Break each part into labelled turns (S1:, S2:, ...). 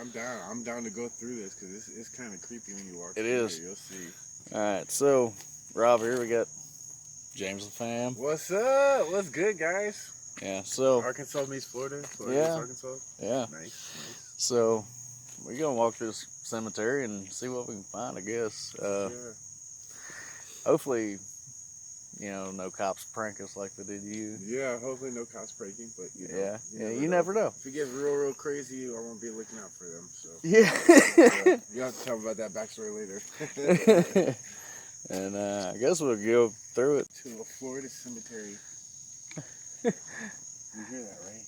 S1: I'm down. I'm down to go through this because it's kind of creepy when you walk
S2: It
S1: through
S2: is.
S1: here. You'll see.
S2: All right, so Rob, here we got James the fam.
S1: What's up? What's good, guys?
S2: Yeah, so
S1: Arkansas meets Florida.
S2: Yeah.
S1: Meets Arkansas.
S2: yeah,
S1: Nice.
S2: so we're gonna walk through this cemetery and see what we can find. I guess.
S1: Yeah.
S2: Hopefully, no cops prank us like they did you.
S1: Yeah. Hopefully no cops breaking, but
S2: You never know.
S1: If it gets real crazy, I won't be looking out for them. So
S2: Yeah.
S1: you have to tell me about that backstory later.
S2: And I guess we'll go through it.
S1: To a Florida cemetery. You hear that, right?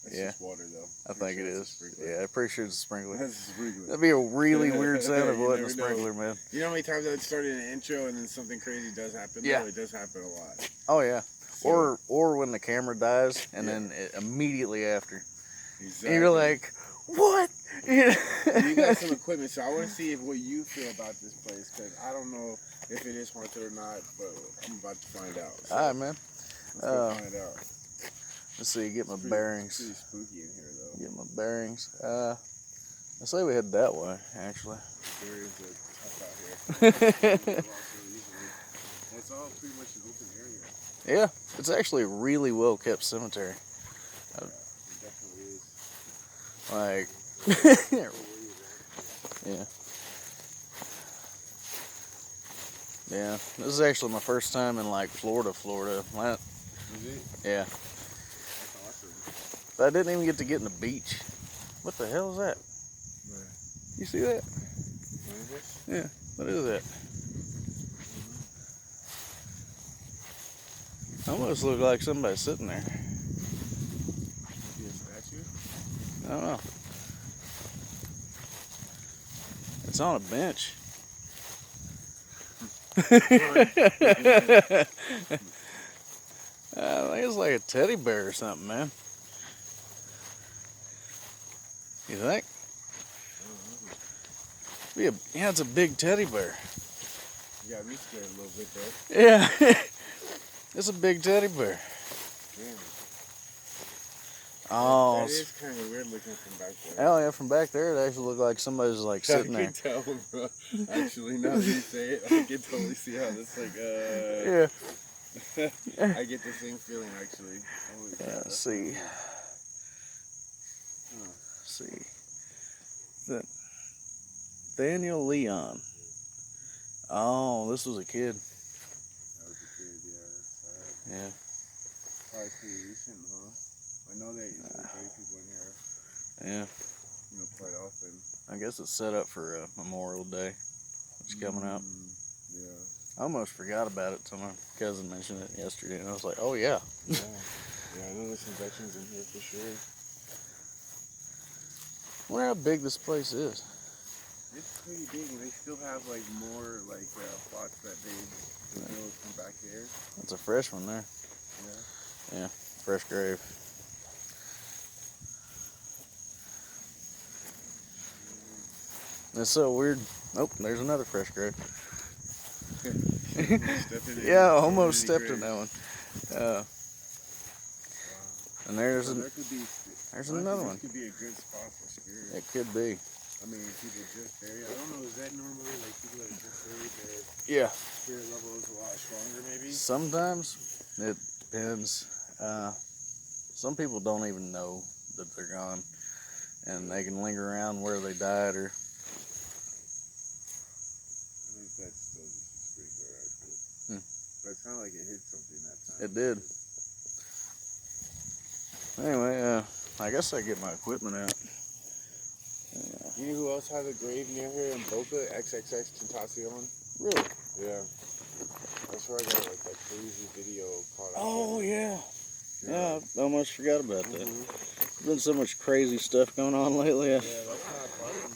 S1: That's just water, though.
S2: I think it is. Yeah, I'm pretty sure it's a sprinkler.
S1: That's a sprinkler.
S2: That'd be a really weird sound if it
S1: You
S2: wasn't a
S1: never
S2: sprinkler,
S1: know.
S2: man.
S1: You know how many times I've started an intro and then something crazy does happen?
S2: Yeah.
S1: Though? It does happen a lot.
S2: Oh yeah.
S1: So,
S2: Or when the camera dies and
S1: Yeah.
S2: then immediately after,
S1: exactly.
S2: and you're like, what?
S1: You got some equipment, so I want to see what you feel about this place, because I don't know if it is haunted or not, but I'm about to find out. So
S2: All right, man.
S1: let's go find out.
S2: Let's see. Get my
S1: It's
S2: bearings.
S1: pretty spooky in here, though.
S2: Get my bearings. I say we head that way, actually.
S1: There is a tough out here. It's all pretty much an open area.
S2: Yeah, it's actually a really well kept cemetery.
S1: Yeah, it definitely is.
S2: Like, yeah. Yeah, this is actually my first time in like Florida.
S1: Is it?
S2: Yeah.
S1: That's awesome.
S2: But I didn't even get to get in the beach. What the hell is that?
S1: Where?
S2: You see that?
S1: What is this?
S2: Yeah. What is that? Almost look like somebody's sitting there.
S1: Maybe a statue?
S2: I don't know. It's on a bench. I think it's like a teddy bear or something, man. You think? Yeah, it's a big teddy bear.
S1: You got me scared a little bit, though.
S2: Yeah, it's a big teddy bear.
S1: Damn.
S2: Oh,
S1: That is kind of weird looking from back there.
S2: hell yeah, from back there it actually looked like somebody's like sitting
S1: I
S2: there.
S1: can tell, bro. Actually, now that you say it, I can totally see how this
S2: Yeah.
S1: I get the same feeling, actually. Holy
S2: Yeah,
S1: crap.
S2: let's see. Let's see. Daniel Leon. Oh, this was a kid.
S1: That was a kid, yeah. That's sad.
S2: Yeah.
S1: Probably pretty recent, huh? I know they bury people in here,
S2: Yeah.
S1: quite often.
S2: I guess it's set up for Memorial Day. It's coming up.
S1: Yeah.
S2: I almost forgot about it until my cousin mentioned it yesterday, and I was like, oh yeah.
S1: Yeah, I know there's some veterans in here for sure.
S2: I wonder how big this place is.
S1: It's pretty big, and they still have like more plots that they built from back here.
S2: That's a fresh one there.
S1: Yeah.
S2: Yeah, fresh grave. That's so weird. Oh, there's another fresh grave. Yeah, I almost stepped in that one. And there's there's another one.
S1: This could be a good spot for spirits.
S2: It could be.
S1: I mean, people just buried. I don't know, is that normally like people that are just buried, their
S2: Yeah.
S1: spirit level is a lot stronger maybe?
S2: Sometimes it depends. Some people don't even know that they're gone, and they can linger around where they died, or
S1: I think that's still just a sprinkler, actually. But it sounded like it hit something that time.
S2: it did. Anyway, I guess I get my equipment out.
S1: You know who else has a grave near here in Boca? XXX Tentacion.
S2: Really?
S1: Yeah. That's where I got like that crazy video caught.
S2: Oh yeah. Yeah, I almost forgot about that.
S1: Mhm.
S2: There's been so much crazy stuff going on lately.
S1: Yeah, that's not far from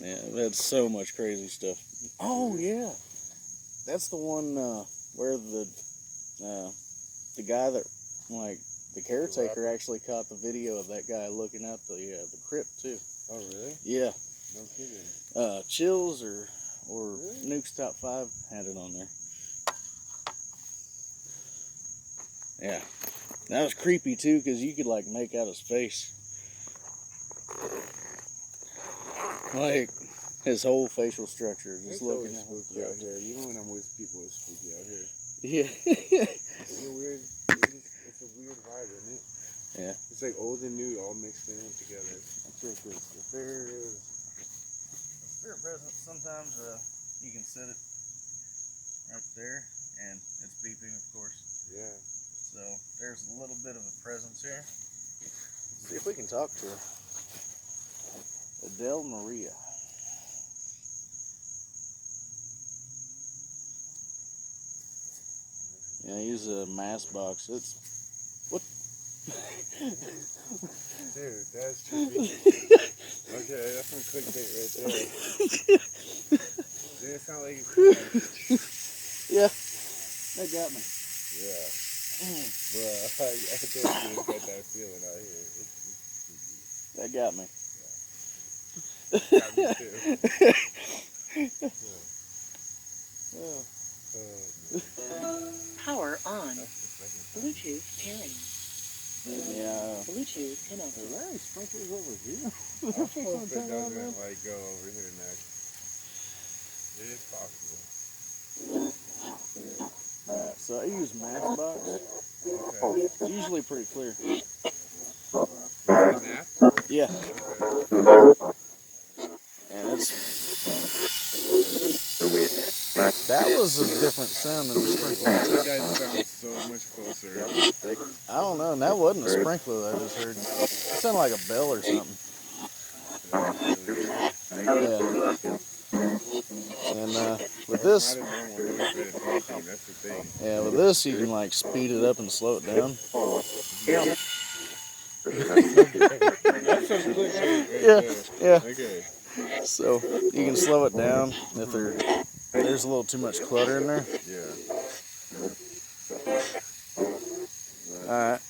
S1: here.
S2: Yeah, I've had so much crazy stuff. Oh yeah, that's the one where the guy that the caretaker actually caught the video of that guy looking at the crypt too.
S1: Oh really?
S2: Yeah.
S1: No kidding.
S2: Chills or
S1: Really?
S2: Nuke's Top 5 had it on there. Yeah, that was creepy too because you could like make out his face. Like his whole facial structure, just
S1: It's
S2: looking
S1: always
S2: at
S1: spooky out here. Even when I'm with people, it's spooky out here.
S2: Yeah.
S1: It's a weird. It's a weird vibe, isn't it?
S2: Yeah.
S1: It's like old and new all mixed in together.
S2: Check this. If there is a spirit presence, sometimes you can set it right there, and it's beeping, of course.
S1: Yeah.
S2: So there's a little bit of a presence here. See if we can talk to her. Adele Maria. Yeah, use a mask box. It's what?
S1: Dude, that's trippy. Okay, that's some clickbait right there. Did it sound like
S2: Yeah, that got me.
S1: Yeah. Bruh, I totally just got that feeling out here.
S2: That got me.
S1: Got me too.
S3: Power on. Bluetooth pairing.
S2: Yeah.
S3: Bluetooth connected.
S2: Are there any sprinklers over here?
S1: I hope it doesn't like go over here next. It is possible.
S2: Alright, so I use Matchbox.
S1: Okay.
S2: It's usually pretty clear.
S1: Math?
S2: Yeah.
S1: Okay.
S2: And it's that was a different sound than the sprinkler.
S1: You guys sound so much closer.
S2: I don't know, and that wasn't a sprinkler that I just heard. It sounded like a bell or something. Yeah. And with this,
S1: That's the thing.
S2: yeah, with this you can like speed it up and slow it down.
S1: That's some good shit right
S2: Yeah,
S1: there.
S2: yeah.
S1: Okay.
S2: So you can slow it down if there's a little too much clutter in there.
S1: Yeah.
S2: Alright.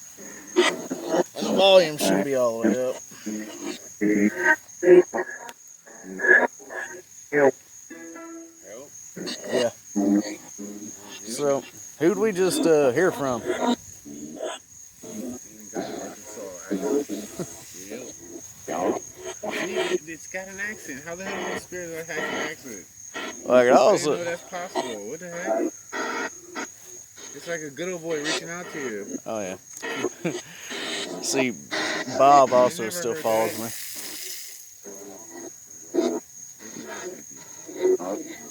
S2: And the volume should be all the way up.
S1: Help?
S2: Yeah. So, who'd we just hear from?
S1: It's got an accent. How the hell does spirit have an accent?
S2: Like
S1: I
S2: also,
S1: didn't know that's possible. What the heck? It's like a good old boy reaching out to you.
S2: oh yeah. See, Bob also
S1: never
S2: still
S1: heard
S2: follows
S1: that.
S2: me.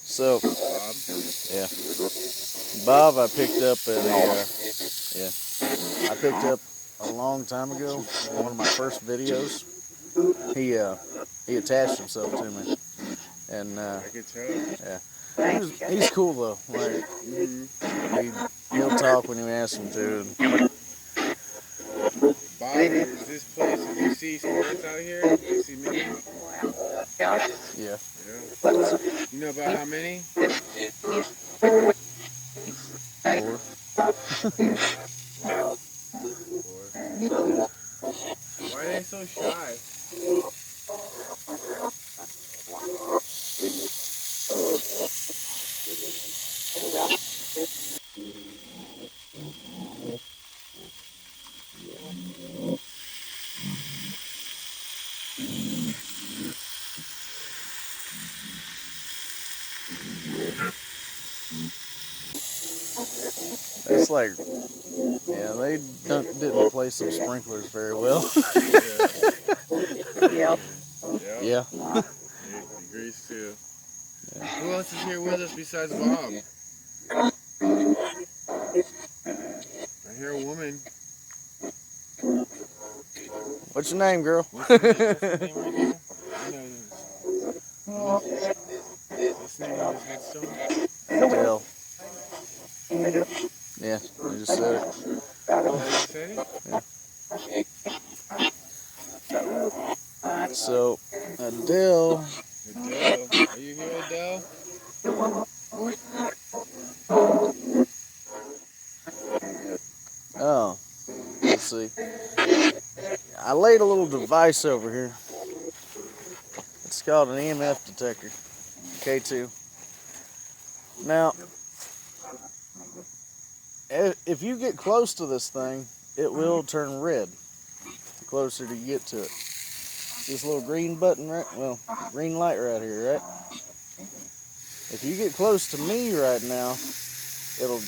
S2: So,
S1: Bob?
S2: yeah. Bob I picked up at I picked up a long time ago, one of my first videos. He attached himself to me. And
S1: I could tell.
S2: yeah. He's cool though. Like he'll talk when you ask him to.
S1: Bob, is this place, did you see spirits out here? Did you see many?
S2: Yeah.
S1: Yeah. You know about how many?
S2: 4.
S1: Why are they so shy?
S2: It's like, yeah, they didn't place some sprinklers very well.
S1: Yeah.
S2: Yeah.
S1: Agrees too.
S2: Yeah.
S1: Who else is here with us besides Bob? I hear a woman.
S2: What's your name, girl?
S1: What's her name right there? What's the name of this headstone?
S2: Adele. Yeah, I just said it.
S1: Oh, you said it?
S2: So, Adele.
S1: Adele. Are you here, Adele?
S2: Oh, let's see. I laid a little device over here. It's called an EMF detector, K2. Now, if you get close to this thing, it will turn red the closer you get to it. this little green button, right? Well, green light right here, right? If you get close to me right now, it'll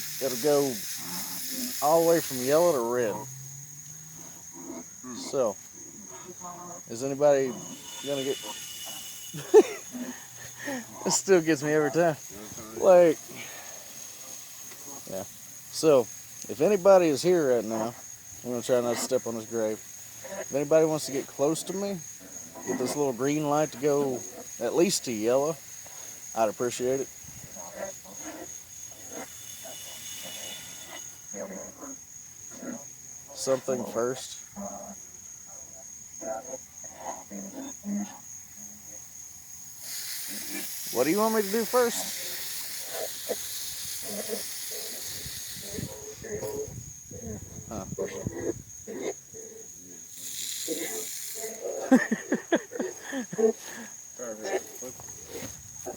S2: go all the way from yellow to red. So, is anybody gonna get? It still gets me every time. Like, yeah. So, if anybody is here right now, I'm gonna try not to step on his grave. If anybody wants to get close to me, get this little green light to go at least to yellow, I'd appreciate it. Something first. What do you want me to do first? Huh.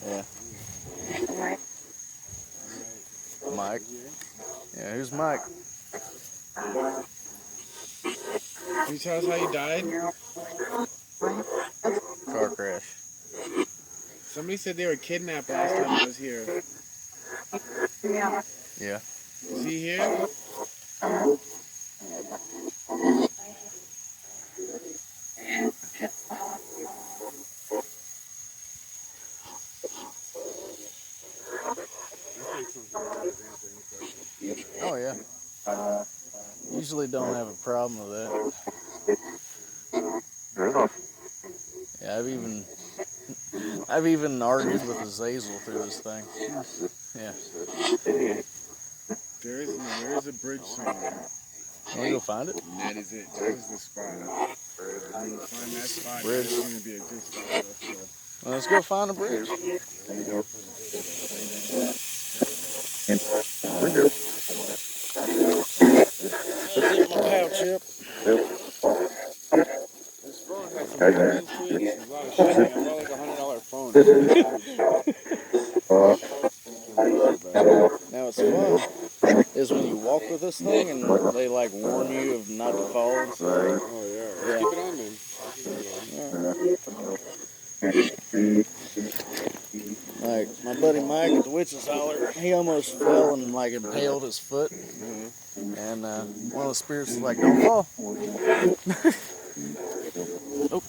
S2: Yeah. Mike. Yeah, who's Mike?
S1: Can you tell us how you died?
S2: Car crash.
S1: Somebody said they were kidnapped last time I was here.
S2: Yeah.
S1: Is he here?
S2: Oh yeah. Usually don't have a problem with that. Yeah, I've even argued with Azazel through this thing. Yeah.
S1: There is a bridge somewhere.
S2: Want to go find it?
S1: And that is it. That is the spot. When you find that spot,
S2: Bridge.
S1: it's going to be a good spot for us to go.
S2: Well, let's go find a bridge. Zip my pouch up.
S1: This phone has some buttons to it. There's a lot of shit. I bought like $100 phone.
S2: Now what's fun is when you walk with this thing and they like warn you of not to fall and stuff.
S1: Oh, yeah.
S2: Yeah.
S1: Keep it on, man.
S2: Like my buddy Mike at the Witch's Holler, he almost fell and like impaled his foot. And one of the spirits was like, "Don't fall." Nope.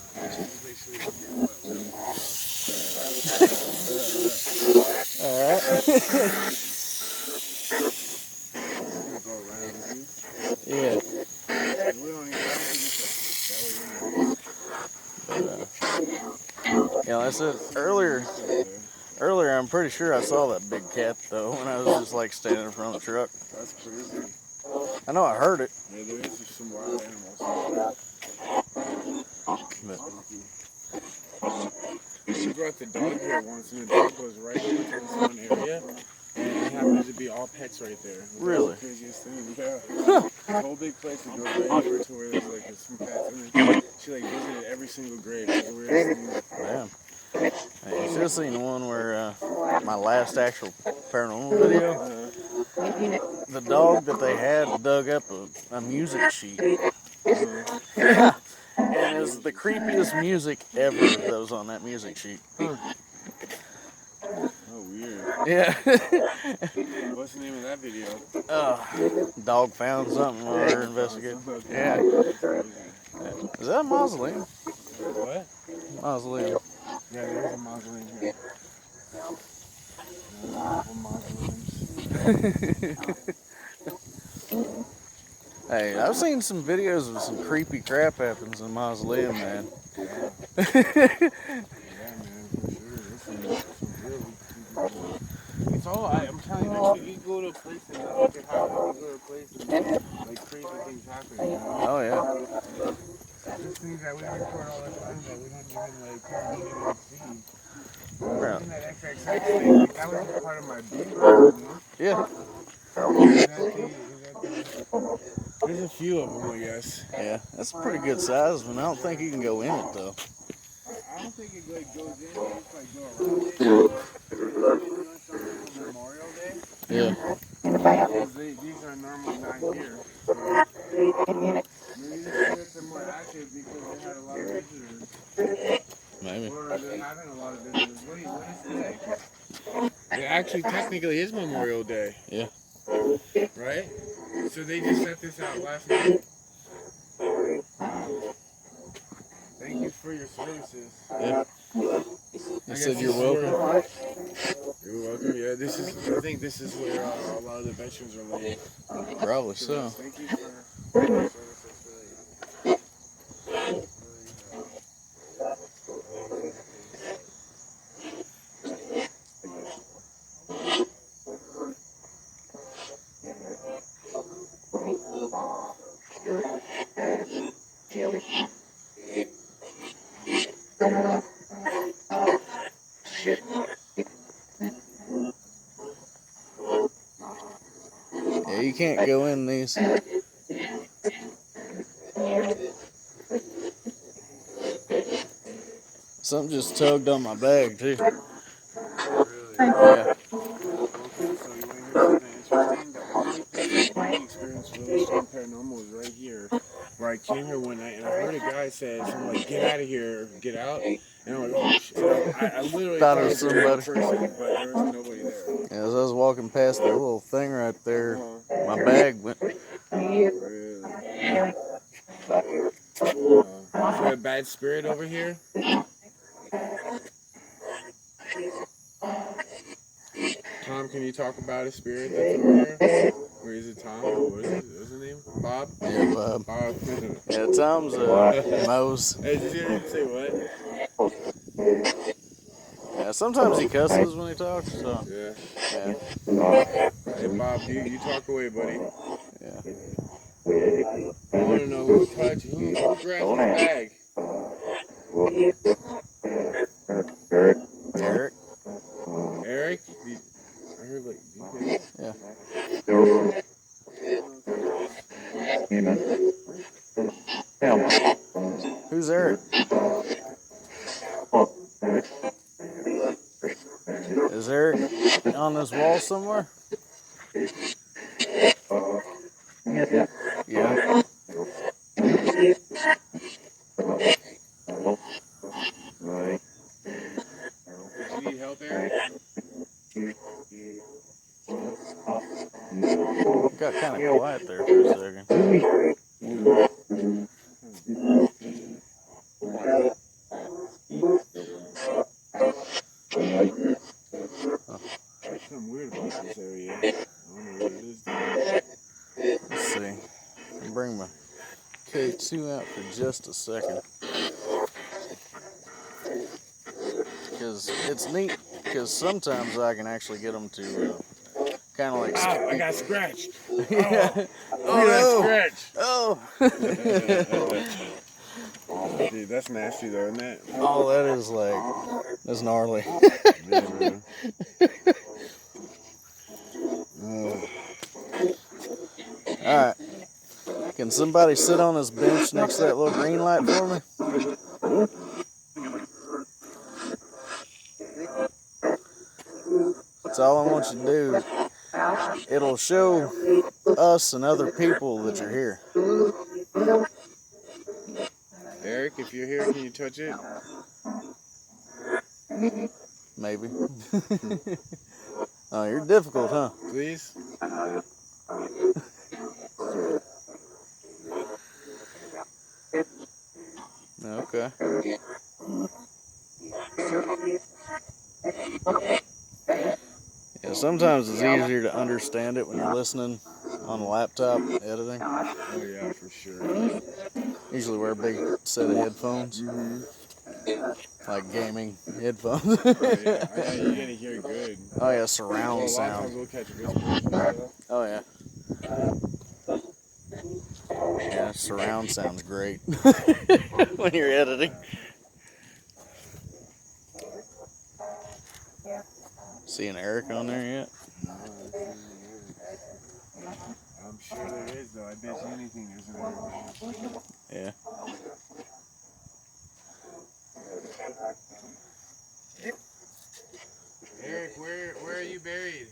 S2: All right. Yeah. Yeah, like I said earlier, I'm pretty sure I saw that big cat though when I was just like standing in front of the truck.
S1: That's crazy.
S2: I know I heard it.
S1: Yeah, there is some wild animals. She brought the dog here once, and the dog goes right over to this one area, and it happens to be all pets right there.
S2: Really?
S1: That's the craziest thing. Yeah. The whole big place that goes right over to where there's like some pets, and then she like visited every single grave. It's the weirdest thing.
S2: Damn. Hey, you should have seen the one where my last actual paranormal video. The dog that they had dug up a music sheet. Yeah. And it was the creepiest music ever that was on that music sheet.
S1: Oh, weird.
S2: Yeah.
S1: What's the name of that video?
S2: Dog found something while we were investigating. Yeah. Is that a mausoleum?
S1: What?
S2: Mausoleum.
S1: Yeah, there's a mausoleum here.
S2: Hey, I've seen some videos of some creepy crap happens in mausoleum, man.
S1: Yeah, man, for sure. It's all, I'm telling you, you go to a place and look at how you go to a place and like crazy things happen. You know?
S2: Oh, yeah.
S1: Just things that we record all the time that we don't even see.
S2: Right.
S1: Even that XXX thing, like, that was part of my beat, you know?
S2: Yeah.
S1: There's a few of them, I guess.
S2: Yeah, that's a pretty good size one. I don't think you can go in it, though.
S1: I don't think it like goes in, you just like go around it. Doing something for Memorial Day.
S2: Yeah.
S1: Because these are normally not here. So maybe the spirits are more active because they had a lot of visitors. technically is Memorial Day.
S2: Yeah.
S1: Right? So they just set this out last night. Thank you for your services.
S2: Yeah.
S1: I
S2: You said
S1: guess
S2: you're
S1: this is where-
S2: welcome.
S1: You're welcome. Yeah, this is. I think this is where a lot of the veterans are laid.
S2: Probably so.
S1: Thank you for your services.
S2: Yeah, you can't go in these. Something just tugged on my bag too.
S1: Really?
S2: Yeah.
S1: Okay, so you want to hear something interesting? The only place I've really experienced really strong paranormal is right here. Where I came here one night and I heard a guy say something like, "Get out of here, get out." And I'm like, "Oh shit." I literally
S2: Thought
S1: thought
S2: it
S1: it
S2: was
S1: was a real
S2: somebody.
S1: person, but there was nobody there.
S2: As I was walking past the little thing right there, my bag went.
S1: Really? Is there a bad spirit over here? Tom, can you talk about a spirit that's over here? Or is it Tom? What is it? What's his name? Bob?
S2: Yeah, Bob.
S1: Bob.
S2: Yeah, Tom's Mose.
S1: Hey, did you hear him say what?
S2: Yeah, sometimes he cusses when he talks. So
S1: Yeah.
S2: yeah,
S1: Hey, Bob, you talk away, buddy.
S2: yeah.
S1: I want to know who grabbed my bag.
S2: Eric.
S1: Eric? I heard like, you
S2: Yeah. Who's Eric? Is Eric on this wall somewhere? Yeah.
S1: Did you need help, Eric?
S2: Got kind of quiet there for a second.
S1: There's something weird about this area. I don't know what it is, though.
S2: Let's see. I'll bring my K2 out for just a second. Because it's neat, because sometimes I can actually get them to kind of like...
S1: Ow, I got scratched.
S2: Yeah.
S1: Oh, that scratch.
S2: Oh!
S1: Dude, that's nasty, though, isn't it?
S2: Oh, that is like... That's gnarly.
S1: Yeah, man.
S2: Alright. Can somebody sit on this bench next to that little green light for me? That's all I want you to do. It'll show us and other people that you're here.
S1: Eric, if you're here, can you touch it?
S2: Maybe. Oh, you're difficult, huh?
S1: Please?
S2: Okay. Yeah, sometimes it's easier to understand it when you're listening on a laptop editing.
S1: Oh, yeah, for sure.
S2: Usually wear a big set of headphones.
S1: Mm-hmm.
S2: Like gaming headphones.
S1: Oh, yeah. Yeah, you're going to hear good.
S2: Oh yeah, surround
S1: Well, a lot of
S2: sound.
S1: times we'll catch whispers and stuff.
S2: Oh yeah. Yeah, surround sounds great when you're editing. Seeing Eric on there yet?
S1: No, I'm sure there is, though. I bet you anything there's an Eric.
S2: Yeah.
S1: Eric, where are you buried?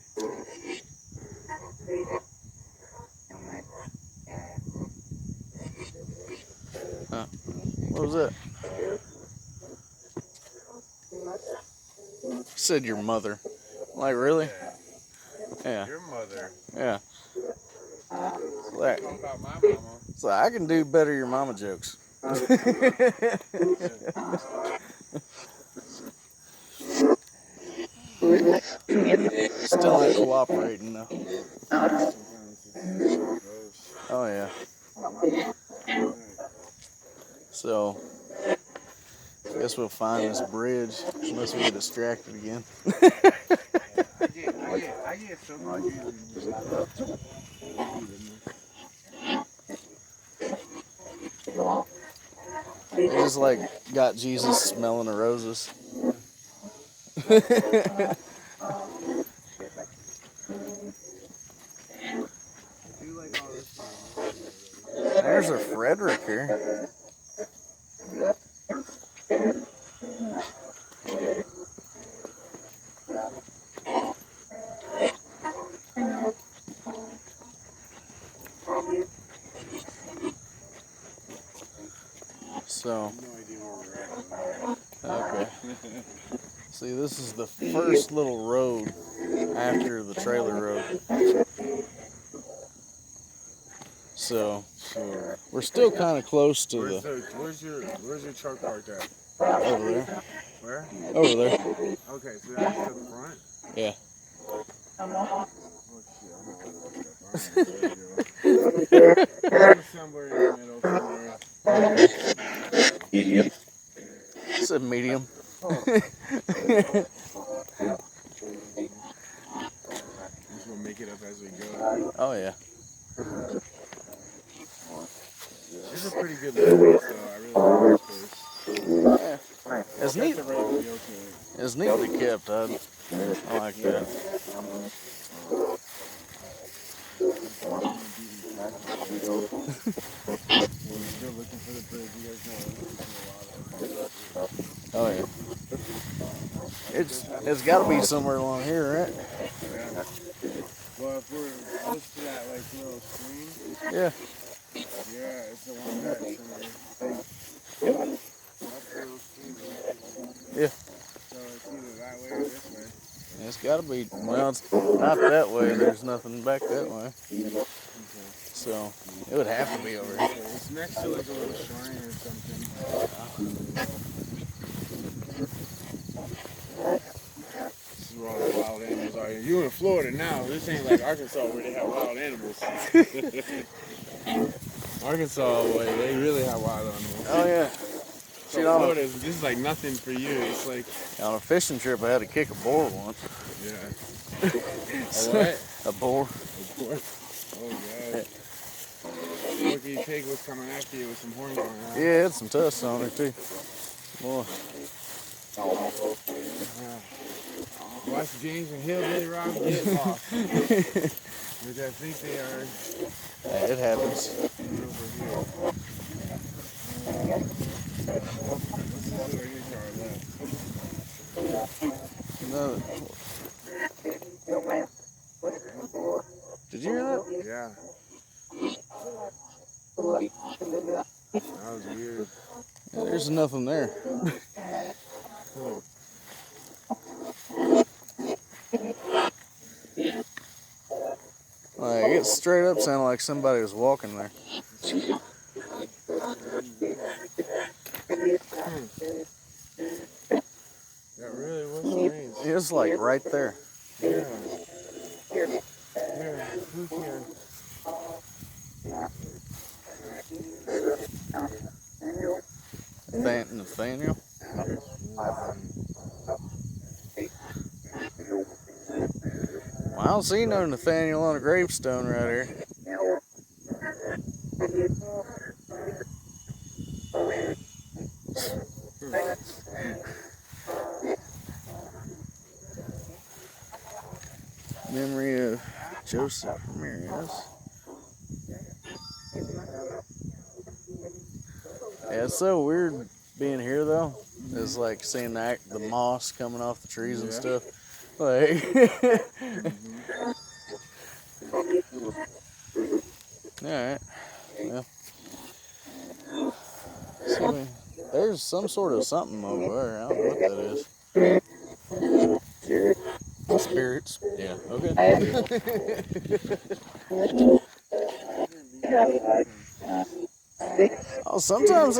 S2: Huh. What was that? Said your mother. Like, really?
S1: Yeah.
S2: Yeah.
S1: Your mother.
S2: Yeah.
S1: Talk about my mama.
S2: So I can do better your mama jokes. Still ain't cooperating though.
S1: Sometimes it's gross.
S2: Oh yeah. So guess we'll find this bridge unless we get distracted again.
S1: I get so confused.
S2: They just like got Jesus smelling the roses. There's a Frederick here. So, okay. See, this is the first little road after the trailer road. So, we're still kind of close to
S1: Where's your truck parked at?
S2: over there.
S1: Where?
S2: Over there.
S1: Okay, so that's the front?
S2: Yeah.
S1: Oh shit, somewhere in the middle somewhere.
S2: It's a medium.
S1: Just gonna make it up as we go.
S2: Oh yeah.
S1: It's a pretty good place though. I really like this place.
S2: Yeah. It's neat. It's neatly kept. I like that.
S1: Still looking for the bridge. You guys know.
S2: Oh yeah. It's got to be somewhere along here, right?
S1: Yeah. Well, if we're close to that like little stream.
S2: Yeah.
S1: Yeah, it's the one that's that's the little stream.
S2: Yeah.
S1: So it's either that way or this way.
S2: It's got to be. Well, it's not that way. There's nothing back that way. So it would have to be over here.
S1: It's next to like a little shrine or something. This is where all the wild animals are. You in Florida now. This ain't like Arkansas where they have wild animals. Arkansas, boy, they really have wild animals.
S2: Oh yeah.
S1: So Florida, this is like nothing for you. It's like
S2: on a fishing trip, I had to kick a boar once.
S1: yeah. A what?
S2: A boar.
S1: A boar. Oh god. What do you take was coming after you with some horns on it?
S2: Yeah, it had some tusks on it too. Boy.
S1: Watch James and Hillbilly Rob get lost. Which I think they are
S2: It happens.
S1: over here.
S2: No. Did you hear that?
S1: Yeah. That was weird.
S2: Yeah, there's nothing there. Like, it straight up sounded like somebody was walking there.
S1: That really was strange.
S2: It's like right there.
S1: Yeah. Here. Who's here?
S2: Nathaniel? Well, I don't see no Nathaniel on a gravestone right here. Memory of Joseph Ramirez. Yeah, it's so weird being here though. It's like seeing the moss coming off the trees and stuff. Like, alright. Well, so there's some sort of something over there. I don't know what that is. Spirits. Yeah. Okay. Oh, sometimes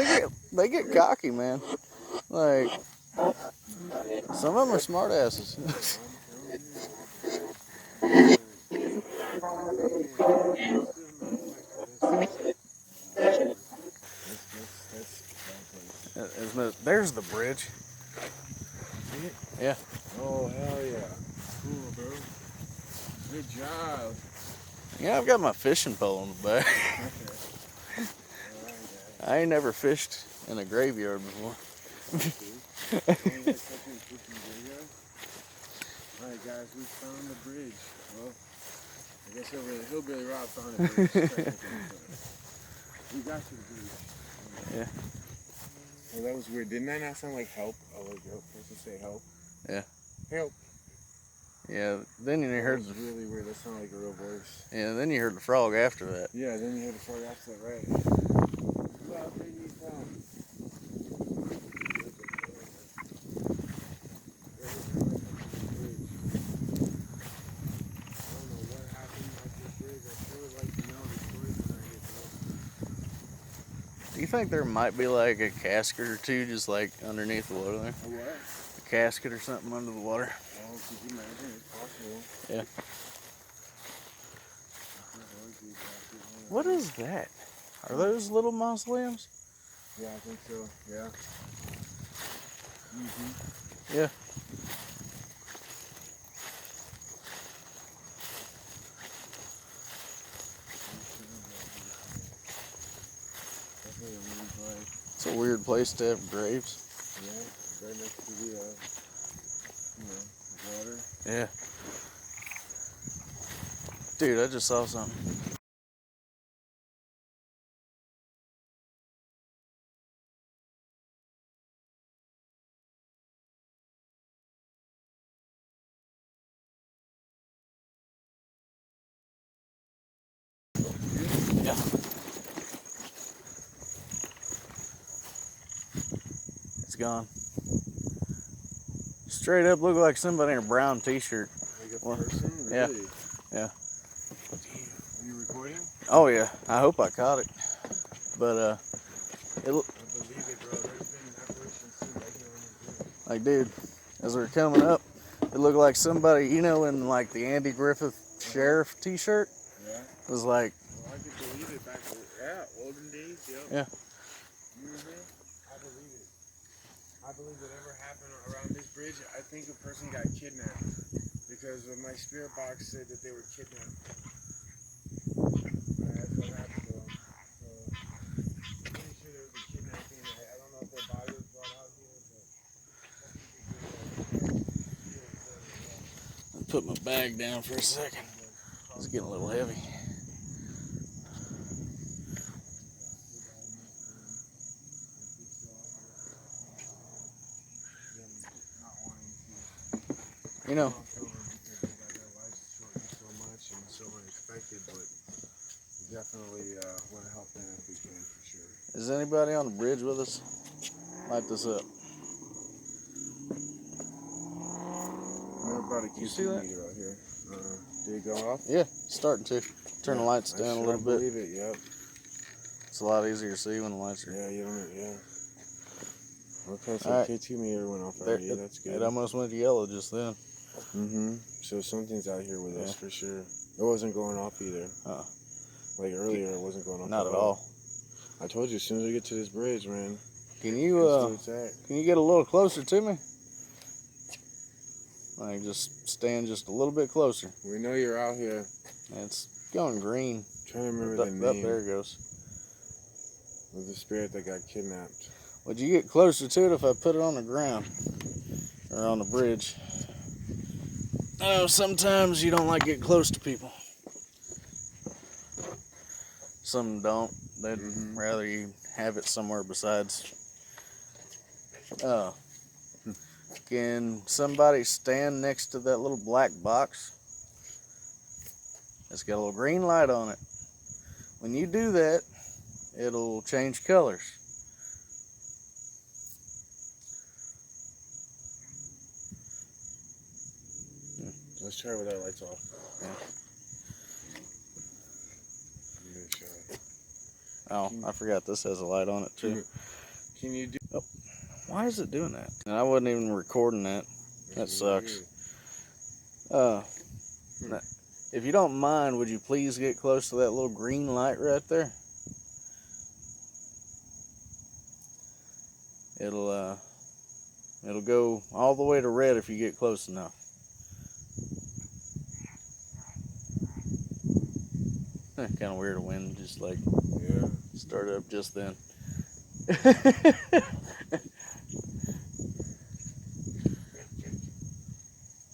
S2: they get cocky, man. Like some of them are smart asses. There's the bridge.
S1: See it?
S2: Yeah.
S1: Oh, hell yeah. Cool, bro. Good job.
S2: Yeah, I've got my fishing pole on the back. I ain't never fished in a graveyard before.
S1: Alright, guys, we found the bridge. Well, I guess Hillbilly Rob found a bridge. We got to the bridge.
S2: Yeah.
S1: Well, that was weird. Didn't that not sound like help? Oh, like your person say help?
S2: Yeah.
S1: Help.
S2: Yeah. Then you heard
S1: That was really weird. That sounded like a real voice.
S2: Yeah. Then you heard the frog after that.
S1: Yeah. Then you heard the frog after that, right? Well, they need help.
S2: Do you think there might be like a casket or two just like underneath the water there?
S1: A what?
S2: A casket or something under the water?
S1: Oh, could you imagine? It's possible.
S2: Yeah. What is that? Are those little mausoleums?
S1: Yeah, I think so. Yeah.
S2: Yeah. It's a weird place to have graves.
S1: Yeah, right next to the, water.
S2: Yeah. Dude, I just saw something. Yeah. It's gone. Straight up looked like somebody in a brown t-shirt.
S1: Like a person?
S2: Yeah.
S1: Really?
S2: Yeah.
S1: Are you recording?
S2: Oh yeah. I hope I caught it. But
S1: I believe it, bro. There's been apparitions seen right here on the bridge.
S2: like dude, as we're coming up, it looked like somebody, you know, in like the Andy Griffith sheriff t-shirt.
S1: Yeah.
S2: Was like,
S1: Well, I could believe it back in, olden days, yep.
S2: yeah.
S1: I believe it. I believe whatever happened around this bridge, I think a person got kidnapped. Because my spirit box said that they were kidnapped. That's what happened to them. So, I'm pretty sure there was a kidnapping. I don't know if their body was brought out here, but
S2: I'll put my bag down for a second. It's getting a little heavy. You know,
S1: so unexpected, but definitely want to help them if we can, for sure.
S2: is anybody on the bridge with us? Light this up.
S1: We're about a
S2: You see that?
S1: meter out here. Did it go off?
S2: Yeah, starting to. Turn the lights down a little bit.
S1: I believe it, yep.
S2: It's a lot easier to see when the lights are.
S1: Yeah, you don't, yeah. Okay, so
S2: Alright.
S1: the K2 meter went off already. That's good.
S2: It almost went yellow just then.
S1: So something's out here with us for sure. It wasn't going off either. Like earlier, it wasn't going off.
S2: Not at all.
S1: I told you, as soon as we get to this bridge, man.
S2: Can you get a little closer to me? Like just stand just a little bit closer.
S1: We know you're out here.
S2: It's going green.
S1: I'm trying to remember the name.
S2: Up there it goes.
S1: Of the spirit that got kidnapped.
S2: Would you get closer to it if I put it on the ground or on the bridge? Oh, sometimes you don't like getting close to people. Some don't. They'd rather you have it somewhere besides. Can somebody stand next to that little black box? It's got a little green light on it. When you do that, it'll change colors.
S1: try it with our lights off.
S2: Yeah.
S1: Give it a shot.
S2: Oh, I forgot this has a light on it too.
S1: Can you do?
S2: Oh, why is it doing that? And I wasn't even recording that. That sucks. If you don't mind, would you please get close to that little green light right there? It'll go all the way to red if you get close enough. Kind of weird, a wind just like started up just then.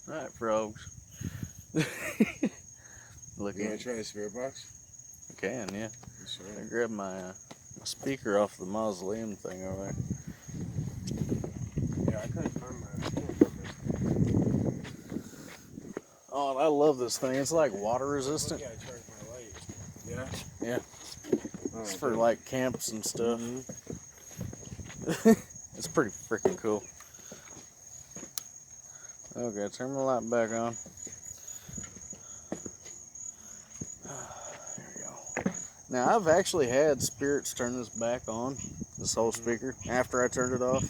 S2: All right, frogs.
S1: You want to try the spirit box?
S2: I can, yeah.
S1: Sure.
S2: I grabbed my speaker off the mausoleum thing over there.
S1: Yeah, I couldn't find my.
S2: Oh, I love this thing. It's like water resistant.
S1: Yeah, I charged my light. Yeah?
S2: Yeah.
S1: Oh,
S2: It's for like camps and stuff.
S1: Mm-hmm.
S2: It's pretty freaking cool. Okay, turn the light back on. There we go. Now, I've actually had spirits turn this back on, this whole speaker, after I turned it off.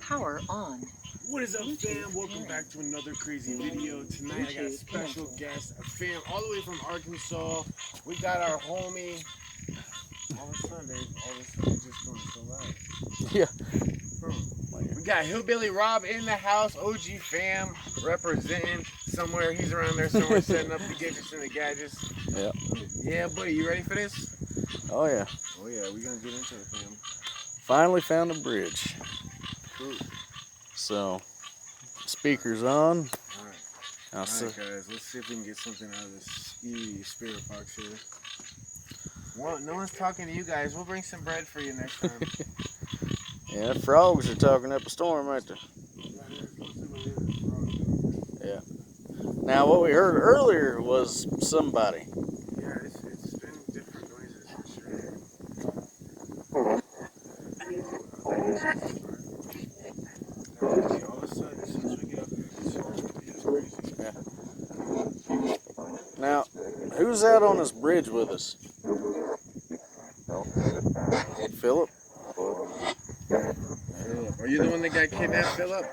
S3: Power on.
S1: What is up, fam? Welcome back to another crazy video. Tonight I got a special guest, a fam all the way from Arkansas. We got our homie. All of a sudden, just going so loud.
S2: Yeah.
S1: We got Hillbilly Rob in the house, OG fam, representing somewhere. He's around there somewhere, setting up the gadgets and the gadgets.
S2: Yeah.
S1: Yeah, buddy, you ready for this?
S2: Oh, yeah.
S1: Oh, yeah, we're going to get into it, fam.
S2: Finally found a bridge.
S1: Cool.
S2: So, speaker's on.
S1: Alright.
S2: Alright,
S1: Guys, let's see if we can get something out of this spirit box here. Well, no one's talking to you guys. We'll bring some bread for you next time.
S2: Yeah, frogs are talking up a storm right there. Yeah. Now, what we heard earlier was somebody.
S1: Yeah, it's been different noises for sure. All of a sudden, as soon as we get up here, it's crazy.
S2: Yeah. Now, who's out on this bridge with us? Philip?
S1: Are you the one that got kidnapped, Philip?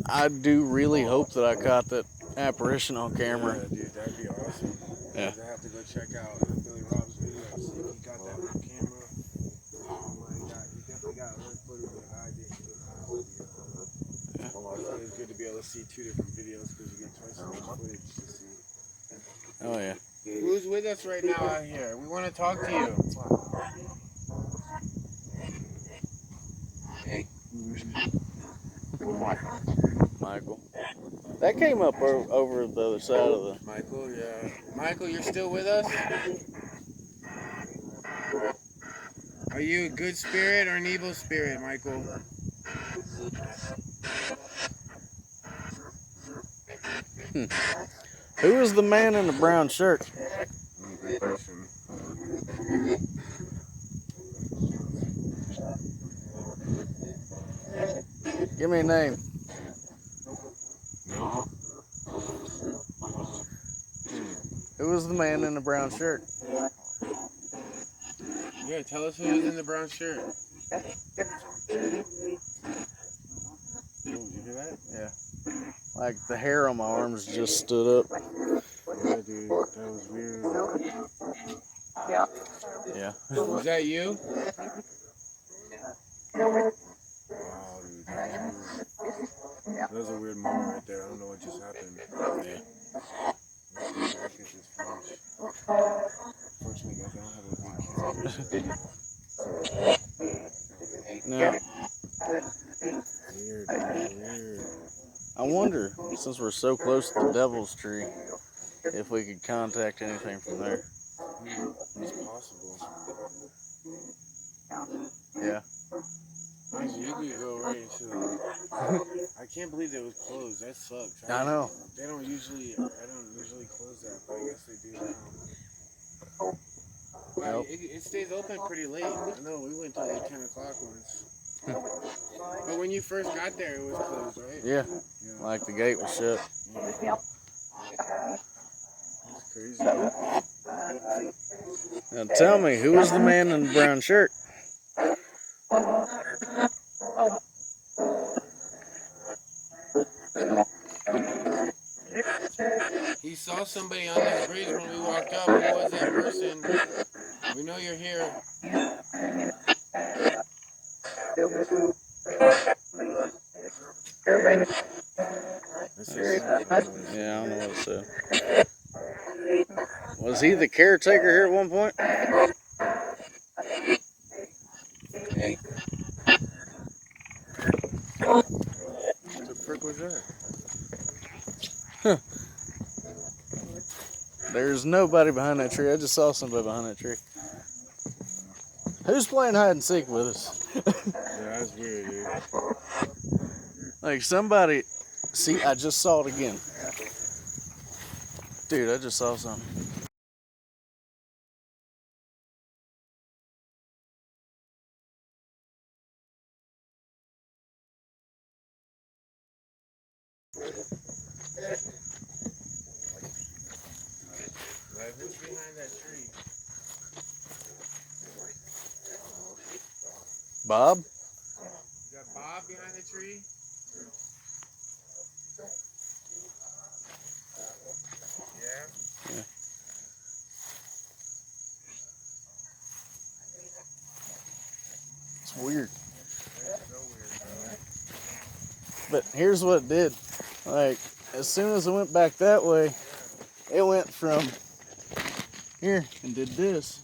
S2: I do really hope that I caught that apparition on camera.
S1: Yeah, dude, that'd be awesome.
S2: Yeah.
S1: I have to go check out Billy Rob's video and see if he got that on camera. Oh my God, he definitely got one footage that I didn't get. Yeah. It's good to be able to see two different videos because you get twice as much footage to see.
S2: Oh, yeah.
S1: Who's with us right now out here? We want to talk to you.
S2: Michael. That came up over the other side of the...
S1: Michael, yeah. Michael, you're still with us? Are you a good spirit or an evil spirit, Michael?
S2: Who is the man in the brown shirt?
S1: Good question.
S2: Give me a name. Who was the man in the brown shirt?
S1: Yeah, tell us who was in the brown shirt. Oh, did you hear that?
S2: Yeah. Like the hair on my arms just stood up.
S1: Yeah, dude, that was weird.
S2: Yeah.
S1: Was that you? Wow, dude, that was a weird moment right there. I don't know what just happened.
S2: Yeah.
S1: Unfortunately, guys, I don't have a good camera.
S2: Now,
S1: Weird.
S2: I wonder, since we're so close to the Devil's Tree, if we could contact anything from there.
S1: It's possible.
S2: Yeah.
S1: Honestly, you could go right into the... I can't believe it was closed. That sucks.
S2: I know.
S1: I don't usually close that, but I guess they do now. Well, it stays open pretty late. I know we went till like 10 o'clock once. But when you first got there, it was closed, right?
S2: Yeah, like the gate was shut.
S1: That's crazy.
S2: Now tell me, who was the man in the brown shirt?
S1: He saw somebody on this bridge when we walked up. Who was that person? We know you're here.
S2: Yeah, I don't know what it said. Was he the caretaker here at one point?
S1: What the frick was that?
S2: There's nobody behind that tree. I just saw somebody behind that tree. Who's playing hide and seek with us?
S1: Yeah, that's weird, dude.
S2: Like somebody. See, I just saw it again. Dude, I just saw something.
S1: Like, who's behind that tree?
S2: Bob?
S1: Is that Bob behind the tree? Yeah?
S2: It's weird.
S1: That's so weird,
S2: But here's what it did. Like, as soon as I went back that way, it went from here and did this.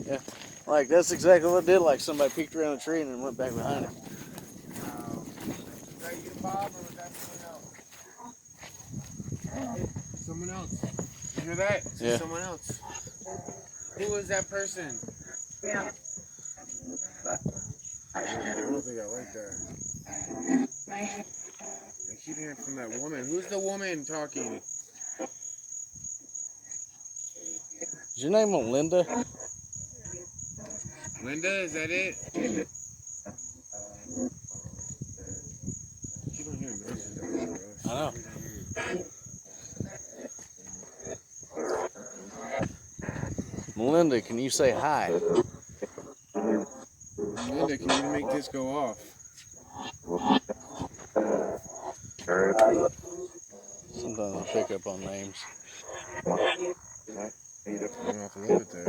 S2: Yeah. Like, that's exactly what it did. Like, somebody peeked around a tree and then went back behind it.
S1: Was that you, Bob, or was that someone else? Someone else. You hear that? It's
S2: Yeah.
S1: someone else. Who was that person? Yeah. I don't think I like that. I keep hearing from that woman. Who's the woman talking?
S2: Is your name Linda?
S1: Linda, is that it? I keep on hearing noises down there, bro.
S2: I know. Melinda, can you say hi?
S1: Linda, can you make this go off?
S2: Sometimes I pick up on names.
S1: I'm gonna have to leave it there.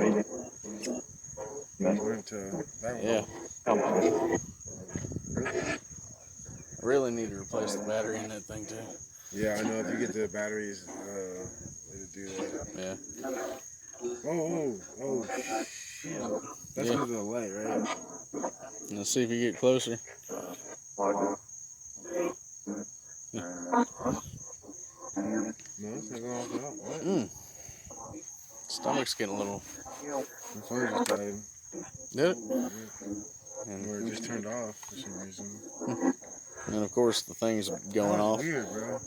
S1: Went to that one.
S2: Yeah. I really need to replace the battery in that thing too.
S1: Yeah, I know. If you get the batteries, it'll do that.
S2: Yeah.
S1: Oh, shit. That's because of the light, right?
S2: Let's see if you get closer.
S1: No, it's not going off at all. What?
S2: Stomach's getting a little.
S1: My phone just died.
S2: Did it?
S1: Or it just turned off for some reason.
S2: And of course the thing's going off.
S1: Weird, bro.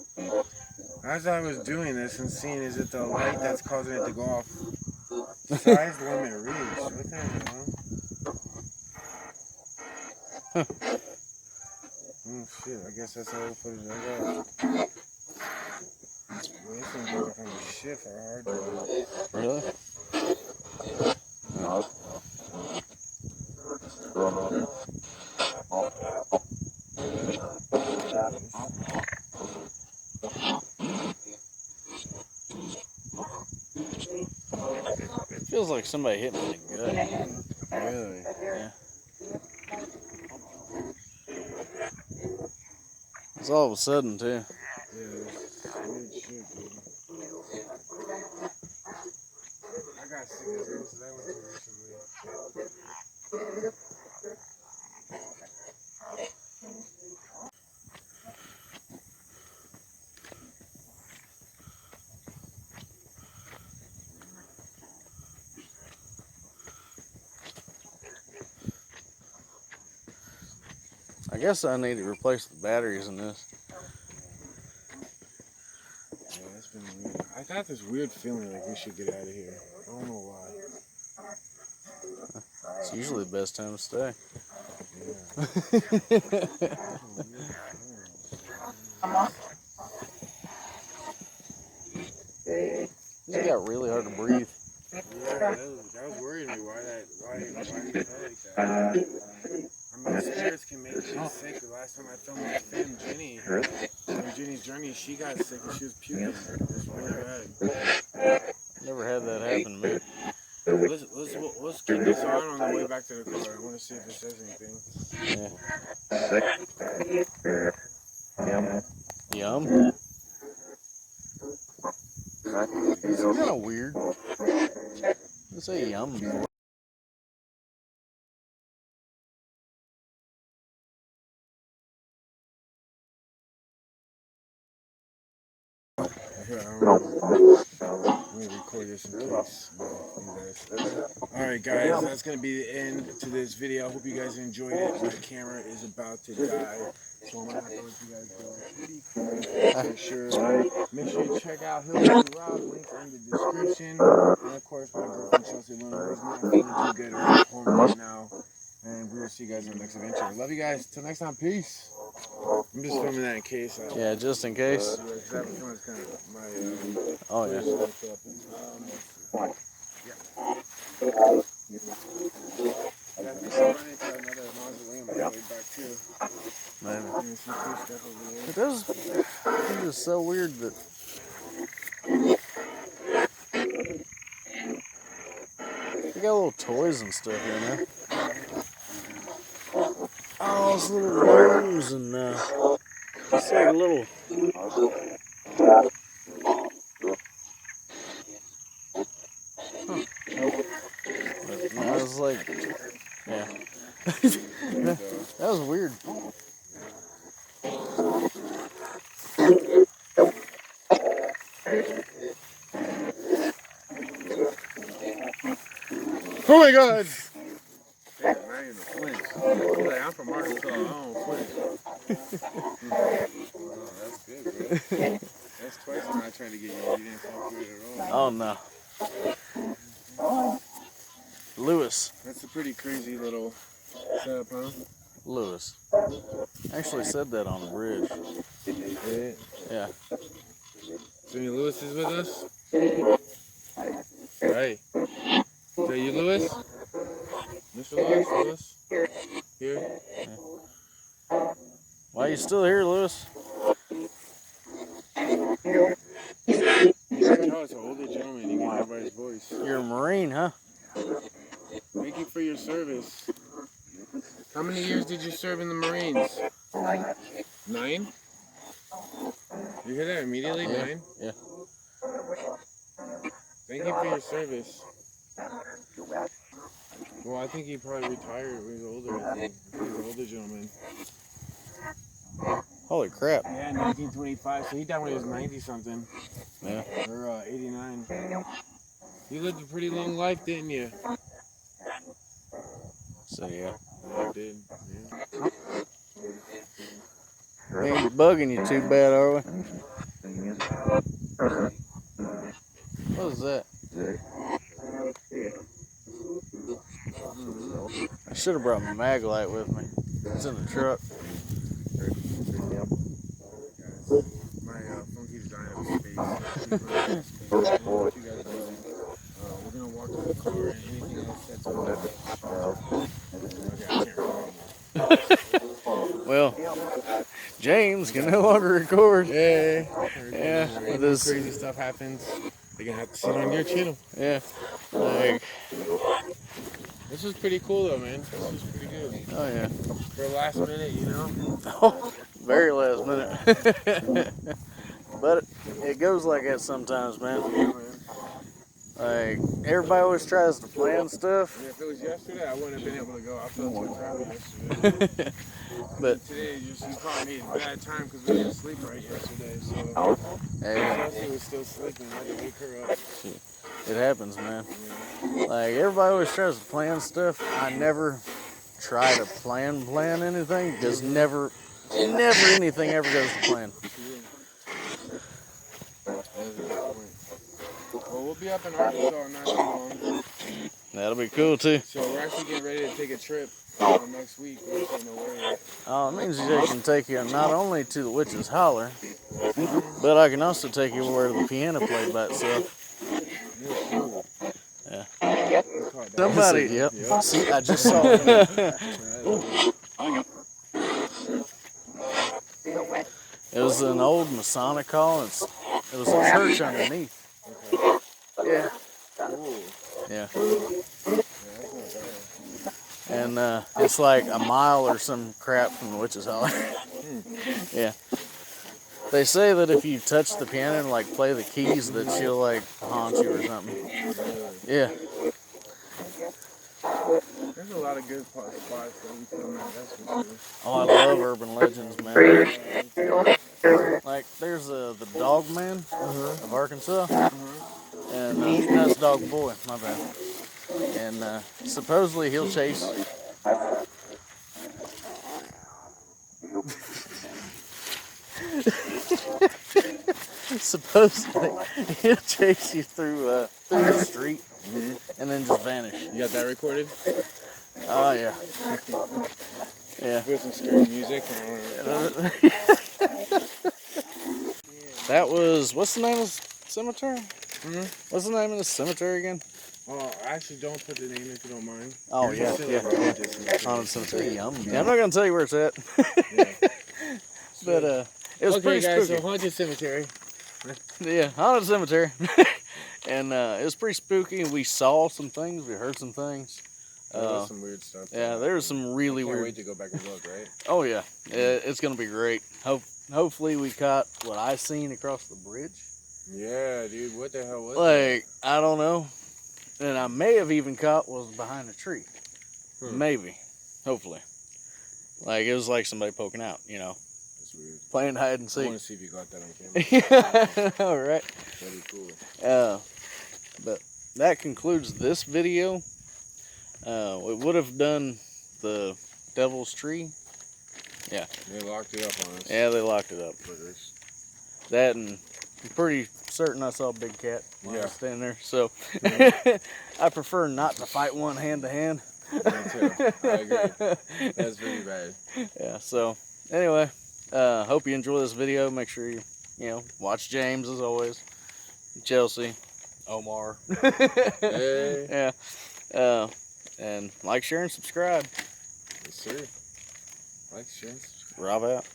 S1: As I was doing this and seeing, is it the light that's causing it to go off? Size limit reached. What the hell?
S2: Huh.
S1: Oh shit, I guess that's all the footage I got. This thing goes off on a shift or a hard drive.
S2: Really? Feels like somebody hit me in the gut.
S1: Really?
S2: Yeah. It's all of a sudden too.
S1: Yeah, it's weird shit, dude. I got sick as hell since I went to recently.
S2: I guess I need to replace the batteries in this.
S1: Yeah, that's been weird. I got this weird feeling like we should get out of here. I don't know why.
S2: It's usually the best time to stay. This got really hard to breathe.
S1: Yeah, that was worrying me. Why he felt like that? I mean, spirits can make you sick. The last time I filmed my film, Jenny, on Jenny's journey, she got sick and she was puking. It was really bad.
S2: Never had that happen to me.
S1: Let's keep this on the way back to the car. I want to see if it says anything.
S2: Yeah. Yum. It's kind of weird. Let's say yum for.
S1: Here, I'm gonna record this in case. Alright guys, that's gonna be the end to this video. I hope you guys enjoyed it. My camera is about to die, so I'm gonna have to let you guys go. For sure. Make sure you check out Hillbilly Rob, links in the description. And of course my girlfriend Chelsea Luna is not feeling too good at home right now. And we will see you guys in the next adventure. Love you guys. Till next time. Peace. I'm just filming that in case.
S2: Yeah, just in case. Oh, yeah. It does. It is so weird that. They got little toys and stuff in there. Oh, it's little worms and it's like a little. Huh. I was like, yeah. That was weird.
S1: Oh my God! Damn, not even a flinch. Like, I'm from Arkansas. I don't flinch. Oh, that's good, bro. That's twice when I tried to get you. You didn't fall for it at all.
S2: Oh no. Lewis.
S1: That's a pretty crazy little setup, huh?
S2: Lewis. I actually said that on the bridge. Yeah.
S1: So you Lewis is with us? Hey. So you Lewis? Mr. Lewis? Lewis? Here?
S2: Yeah. Why are you still here, Lewis?
S1: You can tell it's an older gentleman. You can hear by his voice.
S2: You're a Marine, huh?
S1: Thank you for your service. How many years did you serve in the Marines? 9? You hear that immediately?
S2: Yeah.
S1: 9?
S2: Yeah.
S1: Thank you for your service. Well, I think he probably retired when he was older. I think he's an older gentleman.
S2: Holy crap.
S1: Yeah, 1925. So he died when he was 90 something.
S2: Yeah.
S1: Or 89. You lived a pretty long life, didn't you?
S2: So yeah.
S1: I did. Yeah.
S2: We ain't bugging you too bad, are we? What is that? I should have brought my mag light with me. It's in the truck.
S1: My phone keeps dying of space. We're gonna walk to the car and anything else that's on that. Okay, I can't remember.
S2: Well, James can no longer record.
S1: Yeah.
S2: Yeah.
S1: This crazy stuff happens. They're gonna have to see it on your channel.
S2: Yeah. Like.
S1: This was pretty cool though, man. This was pretty good.
S2: Oh yeah.
S1: For last minute, you know.
S2: Oh, very last minute. But it goes like that sometimes, man. Like, everybody always tries to plan stuff.
S1: Yeah, if it was yesterday, I wouldn't have been able to go. I felt too travel yesterday.
S2: But
S1: today, you probably made a bad time because we didn't sleep right yesterday. So, Chelsea was still sleeping. I had to wake her up.
S2: It happens, man. Like, everybody always tries to plan stuff. I never try to plan anything because never anything ever goes to plan.
S1: That's a good point. be up in Arkansas not too long.
S2: That'll be cool too.
S1: So we're actually getting ready to take a trip next week. We just don't know where yet.
S2: Oh, it means they can take you not only to the Witch's Holler, but I can also take you where the piano played by itself. Yeah. Somebody, yep. See, I just saw it. It was an old Masonic hall. It was a church underneath. Yeah. Yeah. And it's like a mile or some crap from the Witch's Holler. Yeah. They say that if you touch the piano and like play the keys, that she'll like haunt you or something. Yeah.
S1: There's a lot of good spots that we film at, that's for sure.
S2: Oh, I love urban legends, man. Like, there's the Dog Man of Arkansas, and that's Dog Boy, my bad. And supposedly he'll chase. Supposedly he'll chase you through the street and then just vanish.
S1: You got that recorded?
S2: Oh yeah. Yeah.
S1: With some scary music.
S2: That was, what's the name of the cemetery? What's the name of the cemetery again?
S1: Oh, I actually don't put the name if you don't mind.
S2: Oh yeah, yeah. Haunted Cemetery. Yeah, I'm not gonna tell you where it's at. But it was pretty
S1: guys,
S2: spooky.
S1: so Haunted Cemetery.
S2: Yeah, Haunted Cemetery. And it was pretty spooky. We saw some things. We heard some things.
S1: There was some weird stuff.
S2: Yeah, there was some really
S1: Can't
S2: weird.
S1: wait to go back and look, right?
S2: Oh yeah, it's gonna be great. Hopefully we caught what I seen across the bridge.
S1: Yeah, dude. What the hell was
S2: Like, I don't know. And I may have even caught what was behind a tree. Maybe. Hopefully. Like, it was like somebody poking out, you know.
S1: That's weird.
S2: Playing hide and
S1: I
S2: seek.
S1: want to see if you got that on camera.
S2: All right.
S1: That'd be cool.
S2: But that concludes this video. We would have done the Devil's Tree. Yeah.
S1: They locked it up on us.
S2: Yeah, they locked it up.
S1: Friggers.
S2: That, and I'm pretty certain I saw a big cat while I was standing there. So I prefer not to fight one hand to hand.
S1: Me too. I agree. That's pretty bad.
S2: Yeah, so anyway, hope you enjoy this video. Make sure you watch James as always, Chelsea, Omar.
S1: Hey.
S2: Yeah. And like, share, and subscribe.
S1: Yes, sir. Like, share, subscribe.
S2: Rob out.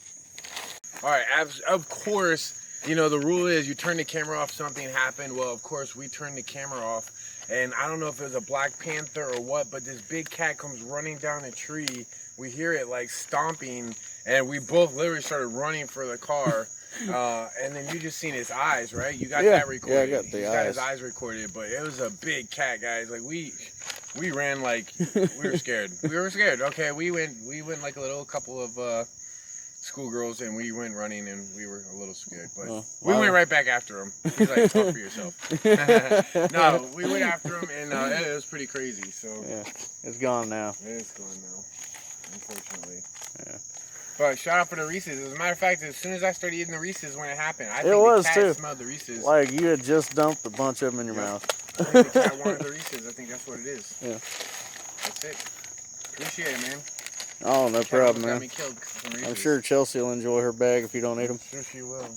S1: All right, of course, the rule is you turn the camera off, something happened. Well, of course, we turned the camera off. And I don't know if it was a Black Panther or what, but this big cat comes running down a tree. We hear it like stomping, and we both literally started running for the car. And then you just seen his eyes, right? You got that recorded.
S2: Yeah, I got the
S1: He's
S2: eyes.
S1: got his eyes recorded, but it was a big cat, guys. Like we ran like we were scared. We were scared. Okay, we went like a little couple of schoolgirls, and we went running, and we were a little scared, but we went right back after him. He's like, talk for yourself. No, we went after him, and it was pretty crazy. So
S2: Yeah, it's gone now.
S1: it's gone now, unfortunately.
S2: Yeah.
S1: But shout out for the Reese's. As a matter of fact, as soon as I started eating the Reese's when it happened, I think
S2: was,
S1: the cat
S2: too.
S1: smelled the Reese's.
S2: Like, you had just dumped a bunch of them in your mouth.
S1: I think the cat wanted the Reese's. I think that's what it is.
S2: Yeah.
S1: That's it. Appreciate it, man.
S2: Oh, no
S1: Cat
S2: problem,
S1: almost got
S2: man.
S1: me killed 'cause of some
S2: I'm
S1: Reese's.
S2: sure Chelsea will enjoy her bag if you don't eat them.
S1: Sure she will.